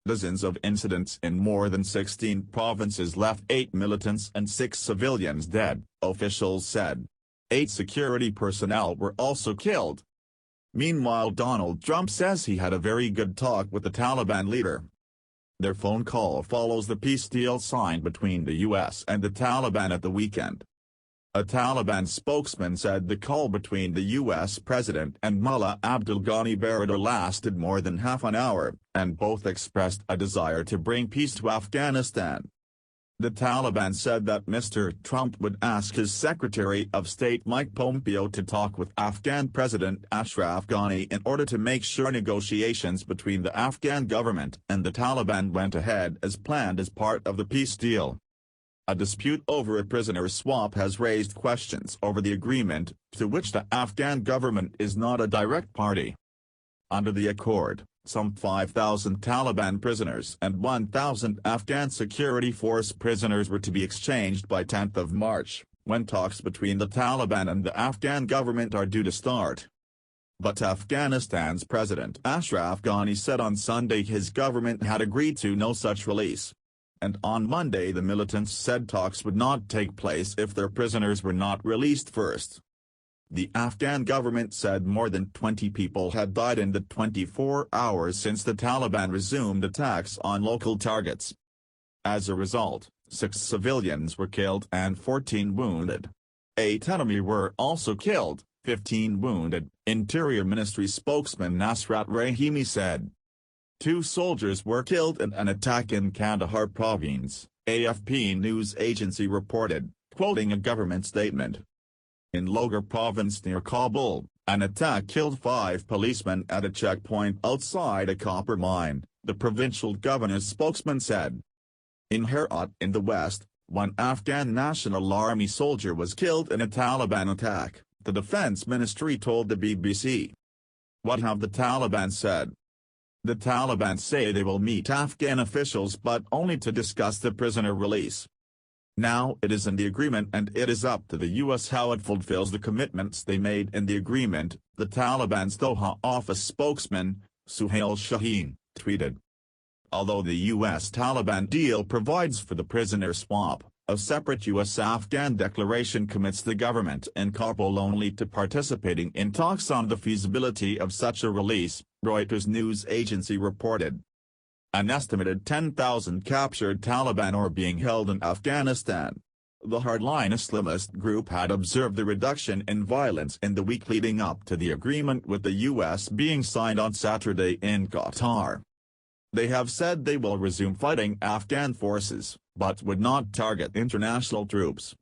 Dozens of incidents in more than 16 provinces left 8 militants and 6 civilians dead, officials said. 8 security personnel were also killed. Meanwhile, Donald Trump says he had a very good talk with the Taliban leader. Their phone call follows the peace deal signed between the U.S. and the Taliban at the weekend. A Taliban spokesman said the call between the U.S. President and Mullah Abdul Ghani Baradar lasted more than half an hour, and both expressed a desire to bring peace to Afghanistan. The Taliban said that Mr. Trump would ask his Secretary of State Mike Pompeo to talk with Afghan President Ashraf Ghani in order to make sure negotiations between the Afghan government and the Taliban went ahead as planned as part of the peace deal. A dispute over a prisoner swap has raised questions over the agreement, to which the Afghan government is not a direct party. Under the accord, some 5,000 Taliban prisoners and 1,000 Afghan security force prisoners were to be exchanged by 10th of March, when talks between the Taliban and the Afghan government are due to start. But Afghanistan's President Ashraf Ghani said on Sunday his government had agreed to no such release. And on Monday the militants said talks would not take place if their prisoners were not released first. The Afghan government said more than 20 people had died in the 24 hours since the Taliban resumed attacks on local targets. As a result, 6 civilians were killed and 14 wounded. 8 enemy were also killed, 15 wounded, Interior Ministry spokesman Nasrat Rahimi said. 2 soldiers were killed in an attack in Kandahar province, AFP news agency reported, quoting a government statement. In Logar province near Kabul, an attack killed 5 policemen at a checkpoint outside a copper mine, the provincial governor's spokesman said. In Herat in the west, 1 Afghan National Army soldier was killed in a Taliban attack, the defense ministry told the BBC. What have the Taliban said? The Taliban say they will meet Afghan officials but only to discuss the prisoner release. Now it is in the agreement and it is up to the U.S. how it fulfills the commitments they made in the agreement, the Taliban's Doha office spokesman, Suhail Shaheen, tweeted. Although the U.S.-Taliban deal provides for the prisoner swap, a separate U.S.-Afghan declaration commits the government in Kabul only to participating in talks on the feasibility of such a release, Reuters news agency reported. An estimated 10,000 captured Taliban are being held in Afghanistan. The hardline Islamist group had observed the reduction in violence in the week leading up to the agreement with the U.S. being signed on Saturday in Qatar. They have said they will resume fighting Afghan forces, but would not target international troops.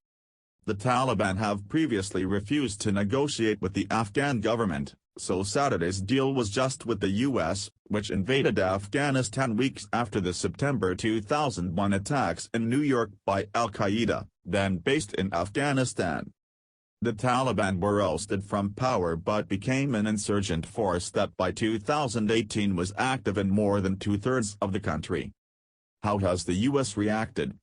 The Taliban have previously refused to negotiate with the Afghan government, so Saturday's deal was just with the U.S., which invaded Afghanistan weeks after the September 2001 attacks in New York by al-Qaeda, then based in Afghanistan. The Taliban were ousted from power but became an insurgent force that by 2018 was active in more than 2/3 of the country. How has the U.S. reacted?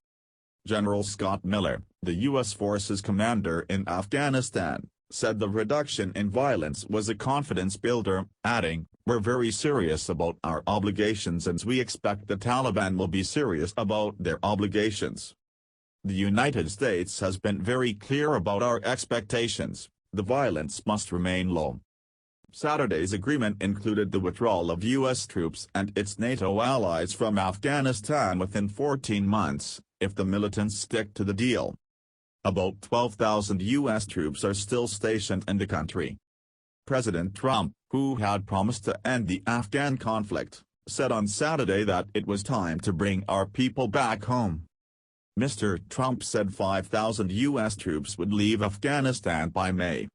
General Scott Miller, the U.S. Forces commander in Afghanistan, said the reduction in violence was a confidence builder, adding, "We're very serious about our obligations and we expect the Taliban will be serious about their obligations. The United States has been very clear about our expectations, the violence must remain low." Saturday's agreement included the withdrawal of U.S. troops and its NATO allies from Afghanistan within 14 months, if the militants stick to the deal. About 12,000 U.S. troops are still stationed in the country. President Trump, who had promised to end the Afghan conflict, said on Saturday that it was time to bring our people back home. Mr. Trump said 5,000 U.S. troops would leave Afghanistan by May.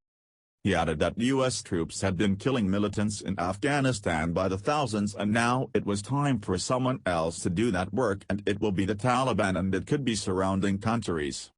He added that U.S. troops had been killing militants in Afghanistan by the thousands and now it was time for someone else to do that work and it will be the Taliban and it could be surrounding countries.